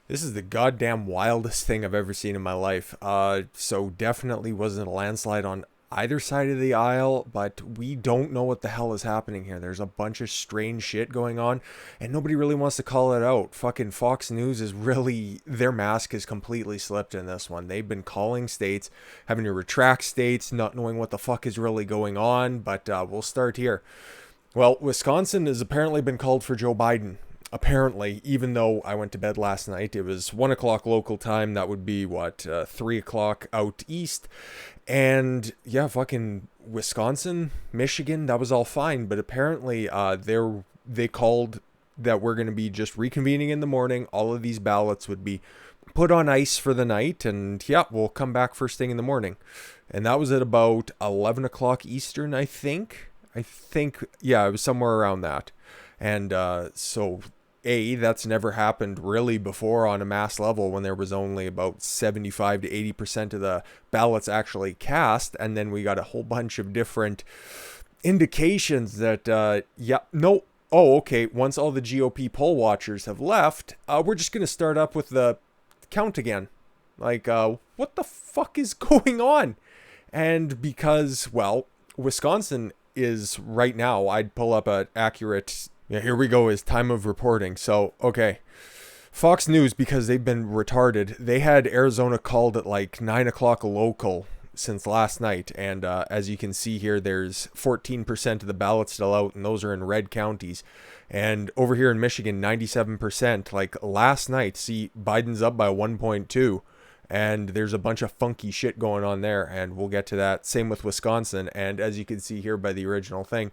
This is the goddamn wildest thing I've ever seen in my life. So definitely wasn't a landslide on either side of the aisle, but we don't know what the hell is happening here. There's a bunch of strange shit going on, and nobody really wants to call it out. Fucking Fox News is really, their mask has completely slipped in this one. They've been calling states, having to retract states, not knowing what the fuck is really going on, but we'll start here. Well, Wisconsin has apparently been called for Joe Biden. Apparently, even though I went to bed last night, it was 1 o'clock local time. That would be, 3 o'clock out east. And yeah, fucking Wisconsin, Michigan, that was all fine. But apparently, they called that we're going to be just reconvening in the morning. All of these ballots would be put on ice for the night. And yeah, we'll come back first thing in the morning. And that was at about 11 o'clock Eastern, I think. Yeah, it was somewhere around that. And so that's never happened really before on a mass level, when there was only about 75 to 80% of the ballots actually cast. And then we got a whole bunch of different indications that, okay, once all the GOP poll watchers have left, we're just going to start up with the count again. Like, what the fuck is going on? And because, well, Wisconsin is right now, I'd pull up an accurate, yeah, here we go, is time of reporting. So, okay. Fox News, because they've been retarded, they had Arizona called at like 9 o'clock local since last night. And as you can see here, there's 14% of the ballots still out, and those are in red counties. And over here in Michigan, 97%. Like last night, see, Biden's up by 1.2. And there's a bunch of funky shit going on there, and we'll get to that. Same with Wisconsin. And as you can see here by the original thing,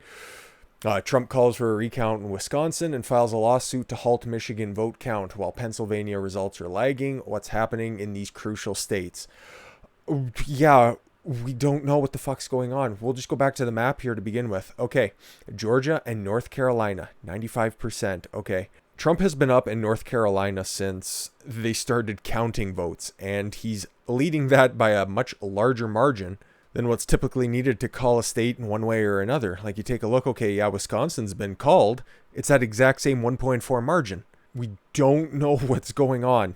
Trump calls for a recount in Wisconsin and files a lawsuit to halt Michigan vote count while Pennsylvania results are lagging. What's happening in these crucial states? Yeah, we don't know what the fuck's going on. We'll just go back to the map here to begin with. Okay, Georgia and North Carolina, 95%. Okay. Trump has been up in North Carolina since they started counting votes, and he's leading that by a much larger margin than what's typically needed to call a state in one way or another. Like, you take a look, okay, yeah, Wisconsin's been called. It's that exact same 1.4 margin. We don't know what's going on.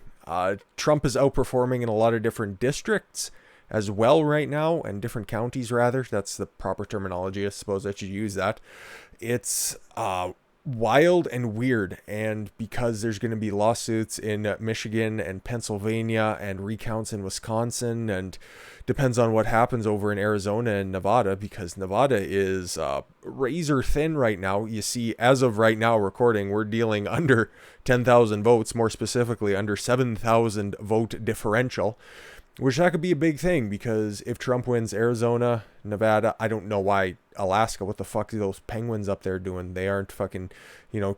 Trump is outperforming in a lot of different districts as well right now, and different counties, rather. That's the proper terminology. I suppose I should use that. It's wild and weird, and because there's going to be lawsuits in Michigan and Pennsylvania and recounts in Wisconsin, and depends on what happens over in Arizona and Nevada, because Nevada is razor thin right now. You see, as of right now recording, we're dealing under 10,000 votes, more specifically under 7,000 vote differential, which that could be a big thing, because if Trump wins Arizona, Nevada, I don't know why Alaska, what the fuck are those penguins up there doing? They aren't fucking,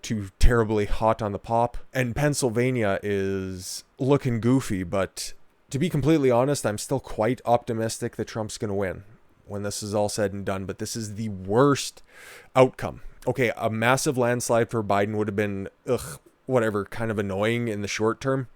too terribly hot on the pop. And Pennsylvania is looking goofy, but to be completely honest, I'm still quite optimistic that Trump's going to win when this is all said and done. But this is the worst outcome. Okay, a massive landslide for Biden would have been, kind of annoying in the short term.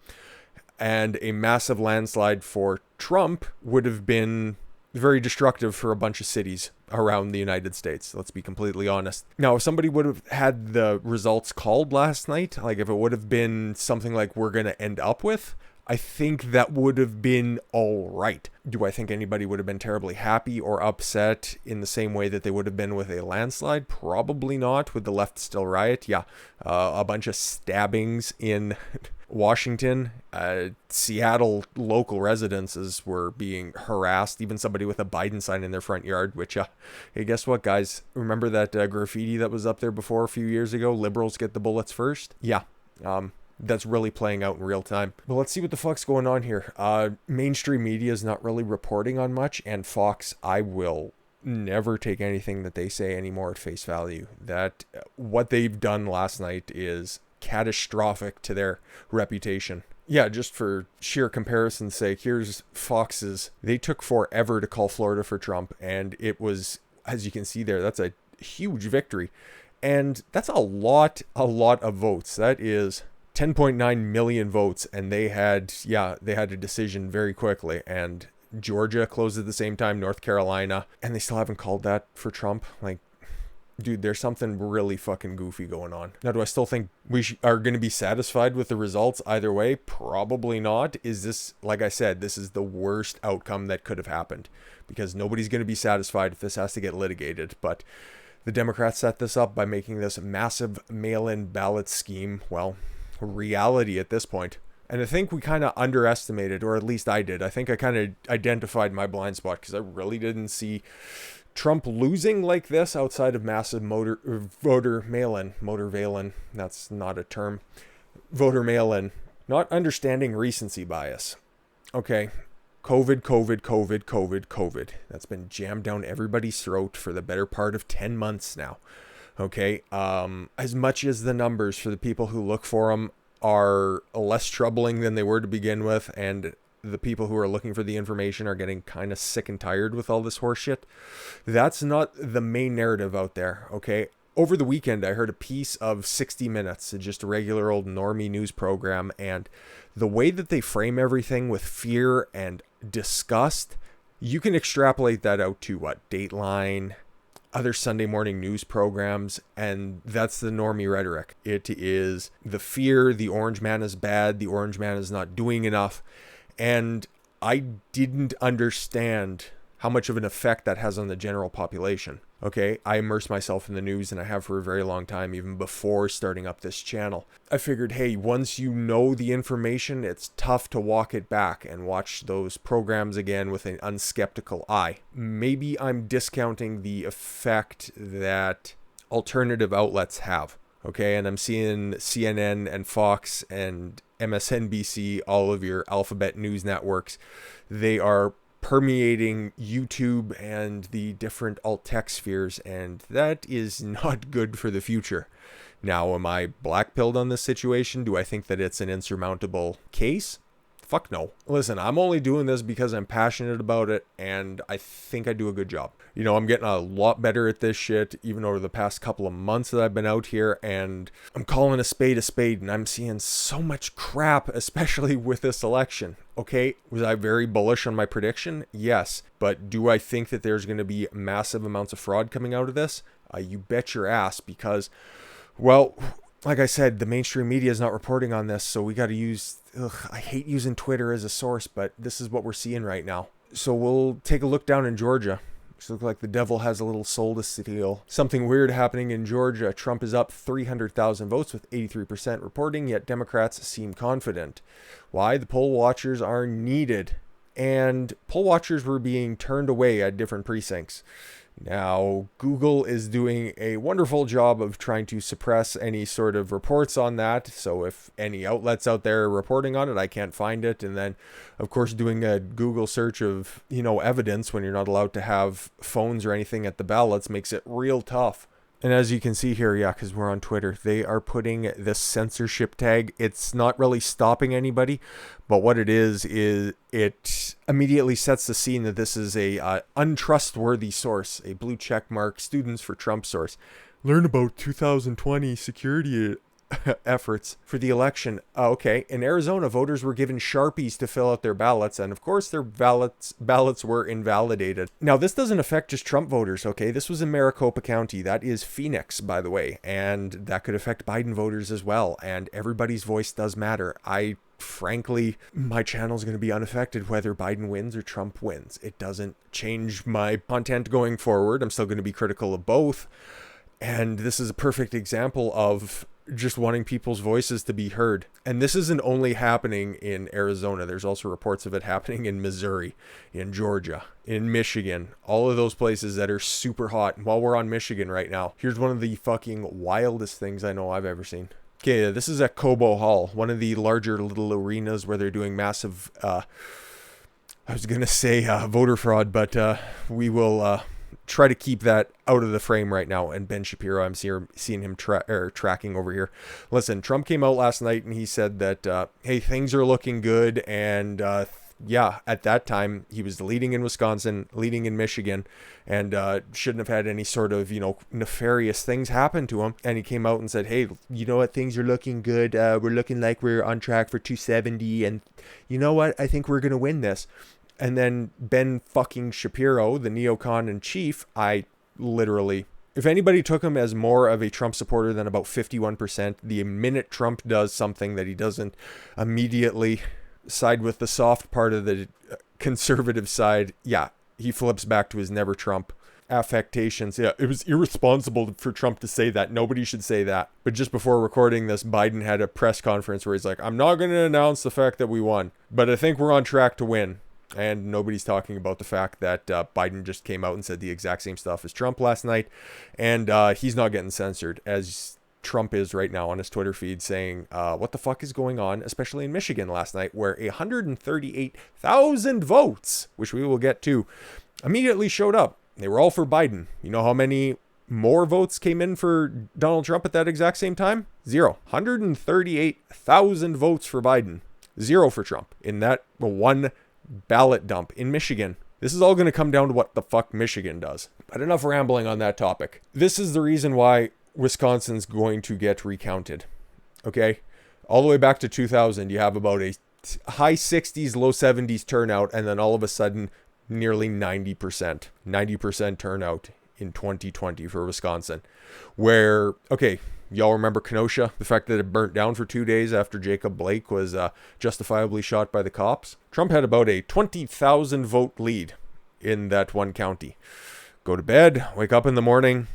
And a massive landslide for Trump would have been very destructive for a bunch of cities around the United States. Let's be completely honest. Now, if somebody would have had the results called last night, like if it would have been something like we're going to end up with, I think that would have been all right. Do I think anybody would have been terribly happy or upset in the same way that they would have been with a landslide? Probably not. Would the left still riot? Yeah. A bunch of stabbings in Washington. Seattle local residences were being harassed. Even somebody with a Biden sign in their front yard, which, hey, guess what, guys? Remember that graffiti that was up there before a few years ago? Liberals get the bullets first? Yeah. That's really playing out in real time. But let's see what the fuck's going on here. Mainstream media is not really reporting on much, and Fox, I will never take anything that they say anymore at face value. That what they've done last night is catastrophic to their reputation. Yeah, just for sheer comparison's sake, here's Fox's. They took forever to call Florida for Trump, and it was, as you can see there, that's a huge victory. And that's a lot of votes. That is 10.9 million votes, and they had a decision very quickly. And Georgia closed at the same time, North Carolina, and they still haven't called that for Trump. Like, dude, there's something really fucking goofy going on. Now, do I still think we are going to be satisfied with the results either way? Probably not. Is this, like I said, this is the worst outcome that could have happened, because nobody's going to be satisfied if this has to get litigated. But the Democrats set this up by making this massive mail-in ballot scheme, well, reality at this point. And I think we kind of underestimated, or at least I did. I think I kind of identified my blind spot, because I really didn't see Trump losing like this outside of massive voter mail-in, that's not a term, voter mail-in, not understanding recency bias. Okay, COVID. That's been jammed down everybody's throat for the better part of 10 months now. Okay, as much as the numbers for the people who look for them are less troubling than they were to begin with, and the people who are looking for the information are getting kind of sick and tired with all this horse shit, that's not the main narrative out there, okay? Over the weekend, I heard a piece of 60 Minutes, just a regular old normie news program, and the way that they frame everything with fear and disgust, you can extrapolate that out to what? Dateline, other Sunday morning news programs, and that's the normie rhetoric. It is the fear, the orange man is bad, the orange man is not doing enough. And I didn't understand how much of an effect that has on the general population. Okay, I immerse myself in the news, and I have for a very long time, even before starting up this channel. I figured, hey, once you know the information, it's tough to walk it back and watch those programs again with an unskeptical eye. Maybe I'm discounting the effect that alternative outlets have. Okay, and I'm seeing CNN and Fox and MSNBC, all of your alphabet news networks, they are permeating YouTube and the different alt tech spheres, and that is not good for the future. Now, am I black-pilled on this situation? Do I think that it's an insurmountable case? Fuck no. Listen, I'm only doing this because I'm passionate about it, and I think I do a good job. You know, I'm getting a lot better at this shit, even over the past couple of months that I've been out here, and I'm calling a spade, and I'm seeing so much crap, especially with this election. Okay, was I very bullish on my prediction? Yes. But do I think that there's going to be massive amounts of fraud coming out of this? You bet your ass, because, well, like I said, the mainstream media is not reporting on this, so we got to use, I hate using Twitter as a source, but this is what we're seeing right now. So we'll take a look down in Georgia. It looks like the devil has a little soul to steal. Something weird happening in Georgia. Trump is up 300,000 votes with 83% reporting, yet Democrats seem confident. Why? The poll watchers are needed. And poll watchers were being turned away at different precincts. Now, Google is doing a wonderful job of trying to suppress any sort of reports on that. So if any outlets out there are reporting on it, I can't find it. And then, of course, doing a Google search of, evidence when you're not allowed to have phones or anything at the ballots makes it real tough. And as you can see here, yeah, because we're on Twitter, they are putting this censorship tag. It's not really stopping anybody, but what it is it immediately sets the scene that this is a untrustworthy source, a blue check mark Students for Trump source. Learn about 2020 security efforts for the election. Okay, in Arizona, voters were given sharpies to fill out their ballots, and of course their ballots were invalidated. Now, this doesn't affect just Trump voters, okay? This was in Maricopa County. That is Phoenix, by the way, and that could affect Biden voters as well, and everybody's voice does matter. Frankly, my channel is going to be unaffected whether Biden wins or Trump wins. It doesn't change my content going forward. I'm still going to be critical of both, and this is a perfect example of just wanting people's voices to be heard. And this isn't only happening in Arizona. There's also reports of it happening in Missouri, in Georgia, in Michigan, all of those places that are super hot. And while we're on Michigan right now, here's one of the fucking wildest things I know I've ever seen. Okay, this is at Cobo Hall, one of the larger little arenas where they're doing massive, I was going to say voter fraud, but we will try to keep that out of the frame right now. And Ben Shapiro, I'm seeing him tracking over here. Listen, Trump came out last night and he said that, hey, things are looking good. And yeah, at that time, he was leading in Wisconsin, leading in Michigan, and shouldn't have had any sort of, nefarious things happen to him. And he came out and said, hey, you know what? Things are looking good. We're looking like we're on track for 270. And you know what? I think we're going to win this. And then Ben fucking Shapiro, the neocon in chief, I literally if anybody took him as more of a Trump supporter than about 51%, the minute Trump does something that he doesn't immediately side with the soft part of the conservative side, yeah, he flips back to his never Trump affectations. Yeah, it was irresponsible for Trump to say that. Nobody should say that. But just before recording this, Biden had a press conference where he's like, I'm not going to announce the fact that we won, but I think we're on track to win. And nobody's talking about the fact that Biden just came out and said the exact same stuff as Trump last night. And he's not getting censored, as Trump is right now on his Twitter feed, saying, what the fuck is going on, especially in Michigan last night, where 138,000 votes, which we will get to, immediately showed up. They were all for Biden. You know how many more votes came in for Donald Trump at that exact same time? 0. 138,000 votes for Biden. 0 for Trump in that one ballot dump in Michigan. This is all going to come down to what the fuck Michigan does. But enough rambling on that topic. This is the reason why Wisconsin's going to get recounted. Okay? All the way back to 2000, you have about a high 60s, low 70s turnout, and then all of a sudden, nearly 90%. 90% turnout in 2020 for Wisconsin. Where, okay, y'all remember Kenosha? The fact that it burnt down for 2 days after Jacob Blake was justifiably shot by the cops? Trump had about a 20,000 vote lead in that one county. Go to bed, wake up in the morning.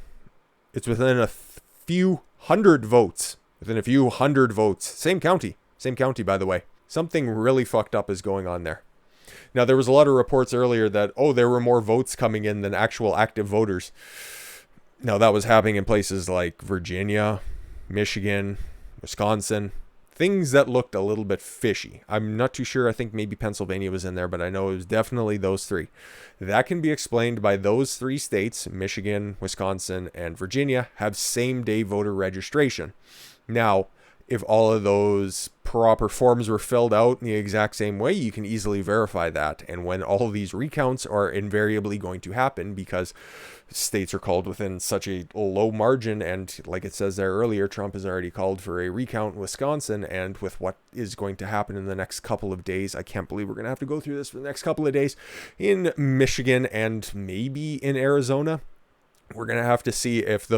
It's within a few hundred votes. Within a few hundred votes. Same county. Same county, by the way. Something really fucked up is going on there. Now, there was a lot of reports earlier that, there were more votes coming in than actual active voters. Now, that was happening in places like Virginia, Michigan, Wisconsin, things that looked a little bit fishy. I'm not too sure. I think maybe Pennsylvania was in there, but I know it was definitely those three. That can be explained by those 3 states, Michigan, Wisconsin, and Virginia, have same-day voter registration. Now, if all of those proper forms were filled out in the exact same way, you can easily verify that. And when all of these recounts are invariably going to happen because states are called within such a low margin, and like it says there earlier, Trump has already called for a recount in Wisconsin, and with what is going to happen in the next couple of days, I can't believe we're going to have to go through this for the next couple of days in Michigan and maybe in Arizona. We're going to have to see if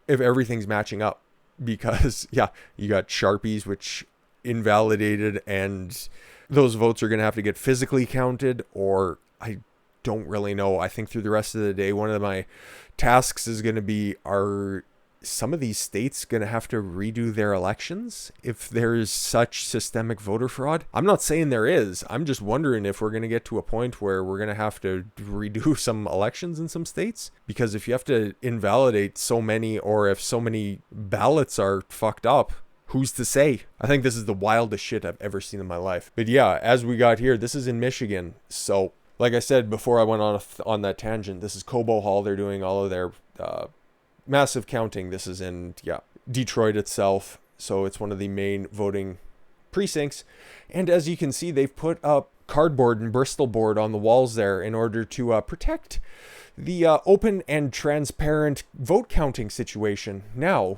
everything's matching up. Because, yeah, you got sharpies, which invalidated, and those votes are going to have to get physically counted, or I don't really know. I think through the rest of the day, one of my tasks is going to be, are some of these states going to have to redo their elections if there's such systemic voter fraud? I'm not saying there is. I'm just wondering if we're going to get to a point where we're going to have to redo some elections in some states. Because if you have to invalidate so many, or if so many ballots are fucked up, who's to say? I think this is the wildest shit I've ever seen in my life. But yeah, as we got here, this is in Michigan. So, like I said before I went on that tangent, this is Cobo Hall. They're doing all of their massive counting. This is in Detroit itself, so it's one of the main voting precincts. And as you can see, they've put up cardboard and Bristol board on the walls there in order to protect the open and transparent vote counting situation. Now,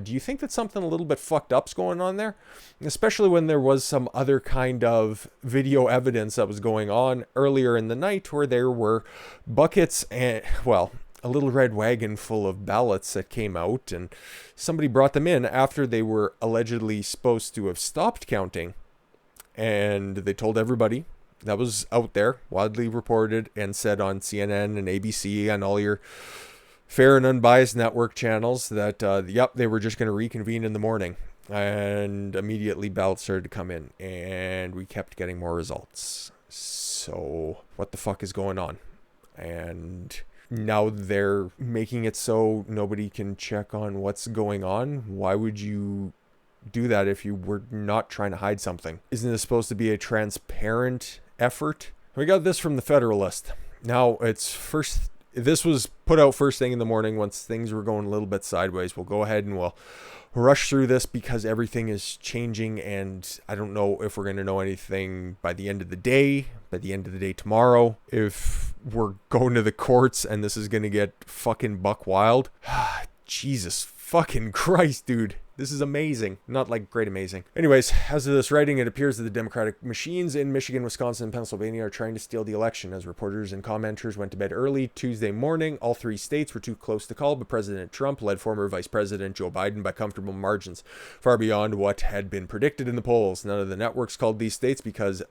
do you think that something a little bit fucked up's going on there? Especially when there was some other kind of video evidence that was going on earlier in the night, where there were buckets and, a little red wagon full of ballots that came out, and somebody brought them in after they were allegedly supposed to have stopped counting. And they told everybody. That was out there, widely reported and said on CNN and ABC and all your fair and unbiased network channels that, they were just going to reconvene in the morning. And immediately ballots started to come in, and we kept getting more results. So what the fuck is going on? And now they're making it so nobody can check on what's going on. Why would you do that if you were not trying to hide something? Isn't this supposed to be a transparent effort? We got this from the Federalist. Now, this was put out first thing in the morning once things were going a little bit sideways. We'll go ahead and we'll rush through this because everything is changing, and I don't know if we're going to know anything by the end of the day tomorrow, if we're going to the courts and this is going to get fucking buck wild. Jesus fucking Christ, dude. This is amazing. Not like great amazing. Anyways, as of this writing, it appears that the Democratic machines in Michigan, Wisconsin, and Pennsylvania are trying to steal the election. As reporters and commenters went to bed early Tuesday morning, all three states were too close to call, but President Trump led former Vice President Joe Biden by comfortable margins, far beyond what had been predicted in the polls. None of the networks called these states because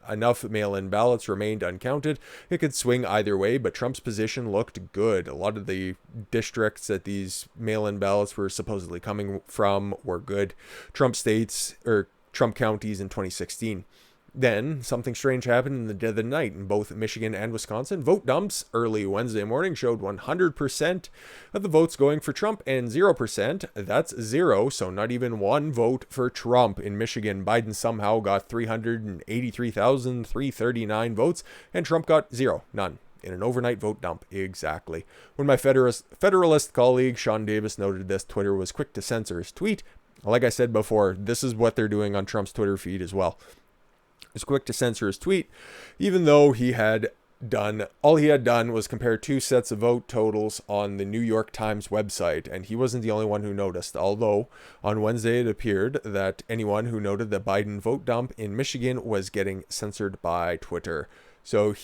enough mail-in ballots remained uncounted. It could swing either way, but Trump's position looked good. A lot of the districts that these mail-in ballots were supposedly coming from were good Trump states or Trump counties in 2016. Then something strange happened in the dead of the night. In both Michigan and Wisconsin, vote dumps early Wednesday morning showed 100% of the votes going for Trump and 0%. That's zero, so not even one vote for Trump. In Michigan, Biden somehow got 383,339 votes, and Trump got zero, none. In an overnight vote dump. Exactly. When my Federalist colleague Sean Davis noted this, Twitter was quick to censor his tweet. Like I said before, this is what they're doing on Trump's Twitter feed as well. Was quick to censor his tweet, even though all he had done was compare two sets of vote totals on the New York Times website, and he wasn't the only one who noticed. Although on Wednesday it appeared that anyone who noted the Biden vote dump in Michigan was getting censored by Twitter. So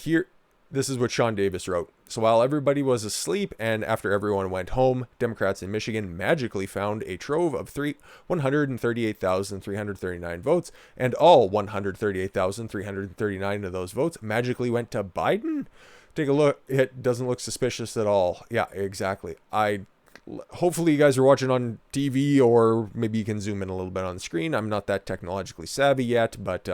this is what Sean Davis wrote. So while everybody was asleep and after everyone went home, Democrats in Michigan magically found a trove of 138,339 votes, and all 138,339 of those votes magically went to Biden. Take a look. It doesn't look suspicious at all. Yeah, exactly. Hopefully you guys are watching on TV, or maybe you can zoom in a little bit on the screen. I'm not that technologically savvy yet, but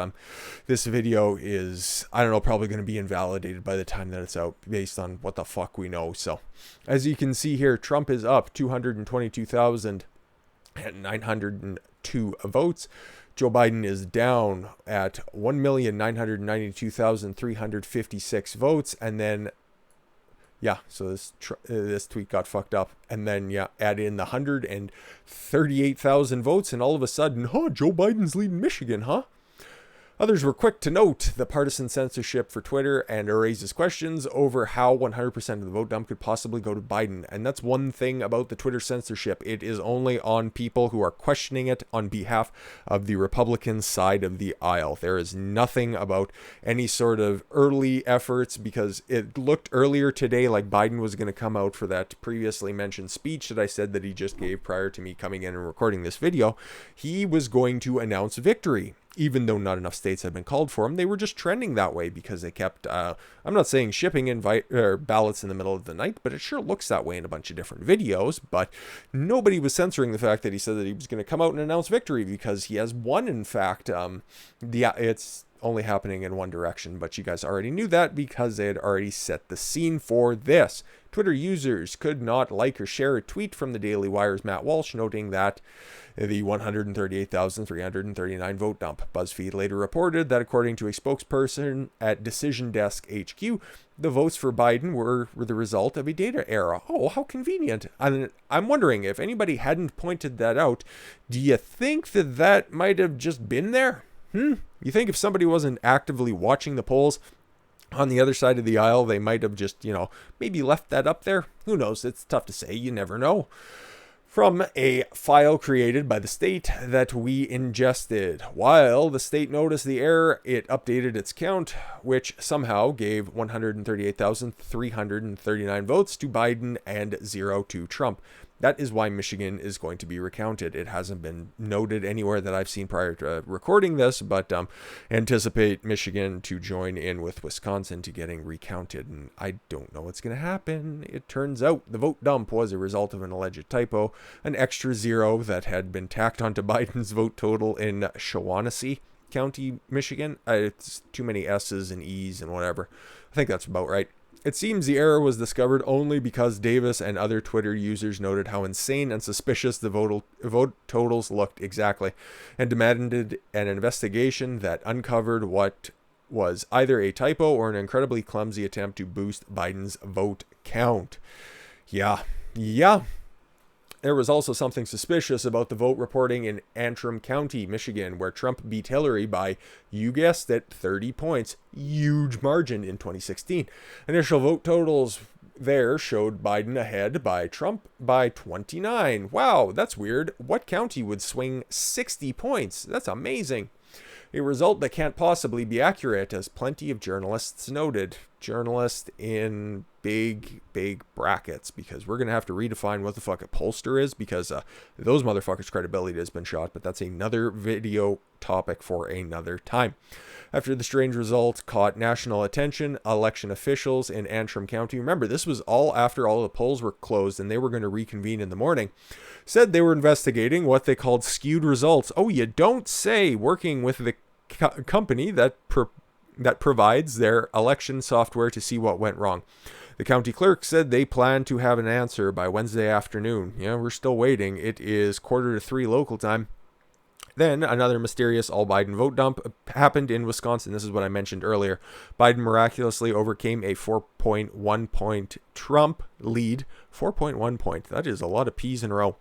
this video is, I don't know, probably going to be invalidated by the time that it's out based on what the fuck we know. So as you can see here, Trump is up 222,902 votes. Joe Biden is down at 1,992,356 votes, and then yeah, so this tweet got fucked up. And then, yeah, add in the 138,000 votes, and all of a sudden, Joe Biden's leading Michigan, huh? Others were quick to note the partisan censorship for Twitter and raises questions over how 100% of the vote dump could possibly go to Biden. And that's one thing about the Twitter censorship. It is only on people who are questioning it on behalf of the Republican side of the aisle. There is nothing about any sort of early efforts, because it looked earlier today like Biden was going to come out for that previously mentioned speech that I said that he just gave prior to me coming in and recording this video. He was going to announce victory. Even though not enough states had been called for them, they were just trending that way because they kept, I'm not saying shipping ballots in the middle of the night, but it sure looks that way in a bunch of different videos. But nobody was censoring the fact that he said that he was going to come out and announce victory, because he has won. In fact, it's only happening in one direction, but you guys already knew that because they had already set the scene for this. Twitter users could not like or share a tweet from the Daily Wire's Matt Walsh noting that the 138,339 vote dump. BuzzFeed later reported that according to a spokesperson at Decision Desk HQ, the votes for Biden were the result of a data error. Oh, how convenient. And I'm wondering if anybody hadn't pointed that out, do you think that might have just been there? You think if somebody wasn't actively watching the polls on the other side of the aisle, they might have just, maybe left that up there? Who knows? It's tough to say. You never know. From a file created by the state that we ingested. While the state noticed the error, it updated its count, which somehow gave 138,339 votes to Biden and 0 to Trump. That is why Michigan is going to be recounted. It hasn't been noted anywhere that I've seen prior to recording this, but anticipate Michigan to join in with Wisconsin to getting recounted. And I don't know what's going to happen. It turns out the vote dump was a result of an alleged typo, an extra 0 that had been tacked onto Biden's vote total in Shaughnessy County, Michigan. It's too many S's and E's and whatever. I think that's about right. It seems the error was discovered only because Davis and other Twitter users noted how insane and suspicious the vote totals looked exactly, and demanded an investigation that uncovered what was either a typo or an incredibly clumsy attempt to boost Biden's vote count. Yeah. There was also something suspicious about the vote reporting in Antrim County, Michigan, where Trump beat Hillary by, you guessed it, 30 points. Huge margin in 2016. Initial vote totals there showed Biden ahead by Trump by 29. Wow, that's weird. What county would swing 60 points? That's amazing. A result that can't possibly be accurate, as plenty of journalists noted. Journalist in big brackets, because we're going to have to redefine what the fuck a pollster is, because those motherfuckers' credibility has been shot, but that's another video topic for another time. After the strange result caught national attention, election officials in Antrim County, remember, this was all after all the polls were closed and they were going to reconvene in the morning, said they were investigating what they called skewed results. Oh, you don't say. Working with the company that provides their election software to see what went wrong. The county clerk said they plan to have an answer by Wednesday afternoon. Yeah, we're still waiting. It is 2:45 local time. Then another mysterious all-Biden vote dump happened in Wisconsin. This is what I mentioned earlier. Biden miraculously overcame a 4.1 point Trump lead. 4.1 point. That is a lot of P's in a row.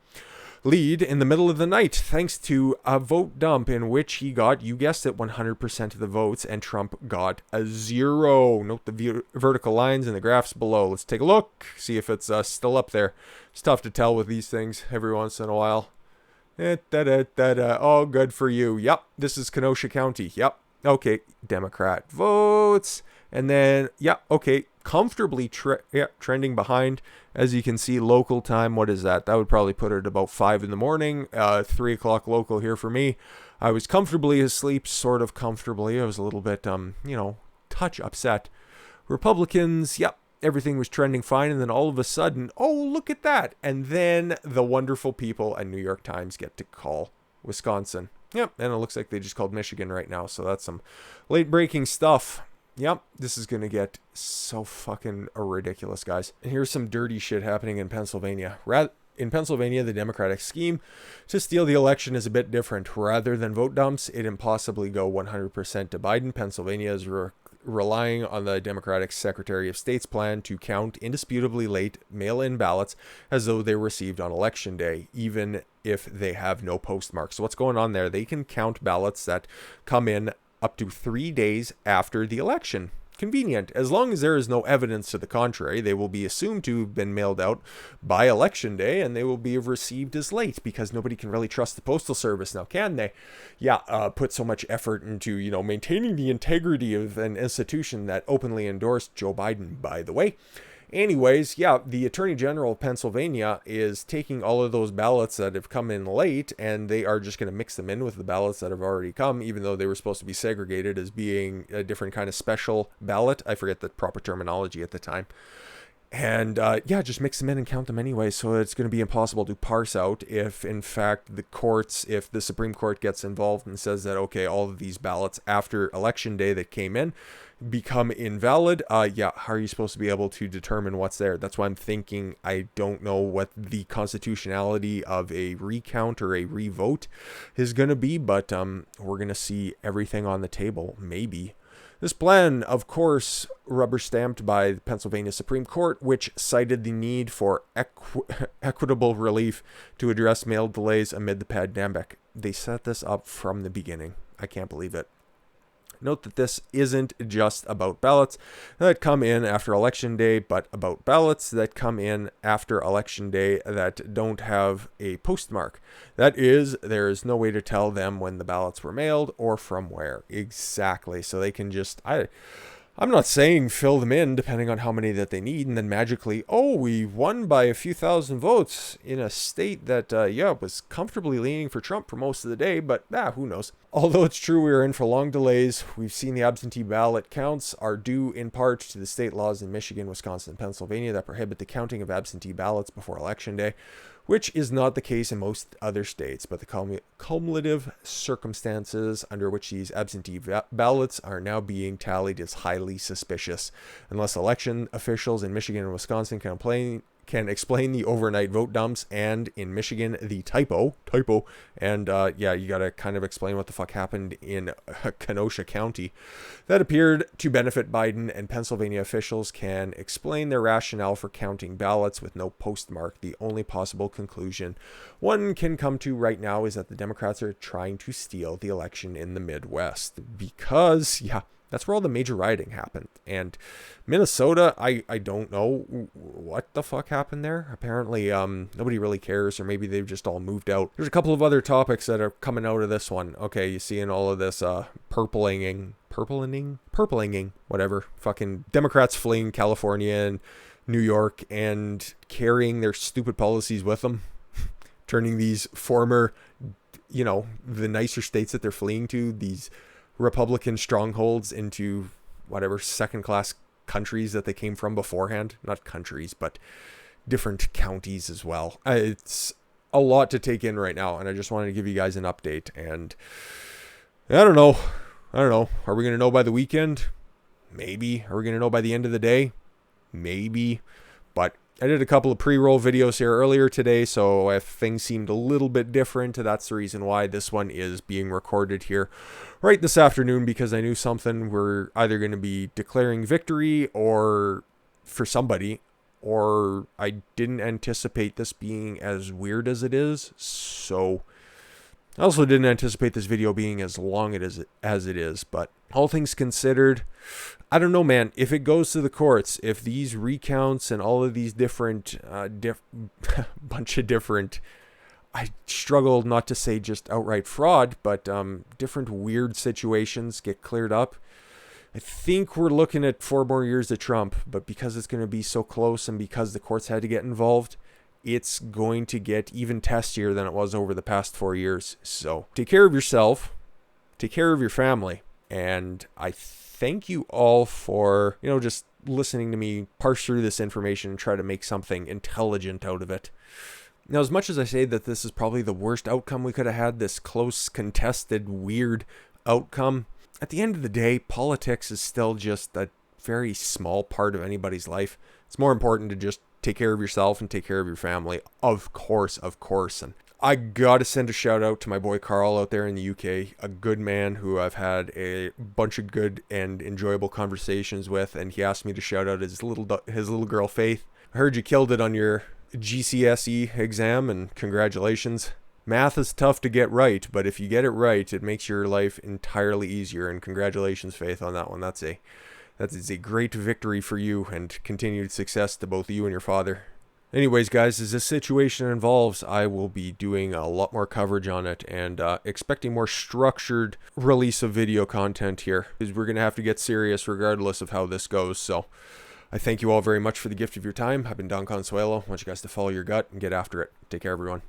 Lead in the middle of the night, thanks to a vote dump in which he got, you guessed it, 100% of the votes, and Trump got a 0. Note the vertical lines in the graphs below. Let's take a look, see if it's still up there. It's tough to tell with these things every once in a while. Oh, good for you. Yep, this is Kenosha County. Yep, okay, Democrat votes. And then, yeah, okay, comfortably trending behind. As you can see, local time, what is that? That would probably put it at about 5 in the morning, 3 o'clock local here for me. I was comfortably asleep, sort of comfortably. I was a little bit, touch upset. Republicans, yep, everything was trending fine. And then all of a sudden, oh, look at that. And then the wonderful people at New York Times get to call Wisconsin. Yep, and it looks like they just called Michigan right now. So that's some late breaking stuff. Yep, this is going to get so fucking ridiculous, guys. And here's some dirty shit happening in Pennsylvania. In Pennsylvania, the Democratic scheme to steal the election is a bit different. Rather than vote dumps, it impossibly go 100% to Biden. Pennsylvania is relying on the Democratic Secretary of State's plan to count indisputably late mail-in ballots as though they were received on Election Day, even if they have no postmark. So what's going on there? They can count ballots that come in up to 3 days after the election. Convenient. As long as there is no evidence to the contrary, they will be assumed to have been mailed out by Election Day, and they will be received as late, because nobody can really trust the Postal Service now, can they? Yeah, put so much effort into, maintaining the integrity of an institution that openly endorsed Joe Biden, by the way. Anyways, yeah, the Attorney General of Pennsylvania is taking all of those ballots that have come in late, and they are just going to mix them in with the ballots that have already come, even though they were supposed to be segregated as being a different kind of special ballot. I forget the proper terminology at the time. And just mix them in and count them anyway. So it's going to be impossible to parse out if, in fact, if the Supreme Court gets involved and says that, okay, all of these ballots after Election Day that came in become invalid. How are you supposed to be able to determine what's there? That's why I'm thinking I don't know what the constitutionality of a recount or a revote is going to be, but we're going to see everything on the table, maybe. This plan, of course, rubber stamped by the Pennsylvania Supreme Court, which cited the need for equitable relief to address mail delays amid the pandemic. They set this up from the beginning. I can't believe it. Note that this isn't just about ballots that come in after Election Day, but about ballots that come in after Election Day that don't have a postmark. That is, there is no way to tell them when the ballots were mailed or from where exactly. So they can just, I'm not saying fill them in depending on how many that they need, and then magically, oh, we won by a few thousand votes in a state that, was comfortably leaning for Trump for most of the day, but who knows. Although it's true we are in for long delays, we've seen the absentee ballot counts are due in part to the state laws in Michigan, Wisconsin, and Pennsylvania that prohibit the counting of absentee ballots before Election Day, which is not the case in most other states, but the cumulative circumstances under which these absentee ballots are now being tallied is highly suspicious. Unless election officials in Michigan and Wisconsin can explain the overnight vote dumps, and in Michigan the typo, and you gotta kind of explain what the fuck happened in Kenosha County that appeared to benefit Biden, and Pennsylvania officials can explain their rationale for counting ballots with no postmark. The only possible conclusion one can come to right now is that the Democrats are trying to steal the election in the Midwest, because That's where all the major rioting happened. And Minnesota, I don't know what the fuck happened there. Apparently, nobody really cares, or maybe they've just all moved out. There's a couple of other topics that are coming out of this one. Okay, you seeing all of this purplinging, whatever. Fucking Democrats fleeing California and New York and carrying their stupid policies with them. Turning these former, the nicer states that they're fleeing to, these Republican strongholds, into whatever second-class countries that they came from beforehand. Not countries, but different counties as well. It's a lot to take in right now, and I just wanted to give you guys an update. And I don't know. Are we going to know by the weekend? Maybe. Are we going to know by the end of the day? Maybe. But I did a couple of pre-roll videos here earlier today, so if things seemed a little bit different, that's the reason why this one is being recorded here right this afternoon, because I knew something. We're either going to be declaring victory or for somebody, or I didn't anticipate this being as weird as it is, so I also didn't anticipate this video being as long as it is, but all things considered, I don't know, man. If it goes to the courts, if these recounts and all of these different, bunch of different, I struggle not to say just outright fraud, but different weird situations get cleared up, I think we're looking at 4 more years of Trump, but because it's going to be so close and because the courts had to get involved, it's going to get even testier than it was over the past 4 years. So take care of yourself, take care of your family, and I thank you all for, just listening to me parse through this information and try to make something intelligent out of it. Now, as much as I say that this is probably the worst outcome we could have had, this close, contested, weird outcome, at the end of the day, politics is still just a very small part of anybody's life. It's more important to just take care of yourself and take care of your family. Of course. And I gotta send a shout out to my boy Carl out there in the UK, a good man who I've had a bunch of good and enjoyable conversations with, and he asked me to shout out his little girl Faith. I heard you killed it on your GCSE exam, and congratulations. Math is tough to get right, but if you get it right, it makes your life entirely easier, and congratulations, Faith, on that one. That is a great victory for you, and continued success to both you and your father. Anyways, guys, as this situation evolves, I will be doing a lot more coverage on it and expecting more structured release of video content here, because we're going to have to get serious regardless of how this goes. So I thank you all very much for the gift of your time. I've been Don Consuelo. I want you guys to follow your gut and get after it. Take care, everyone.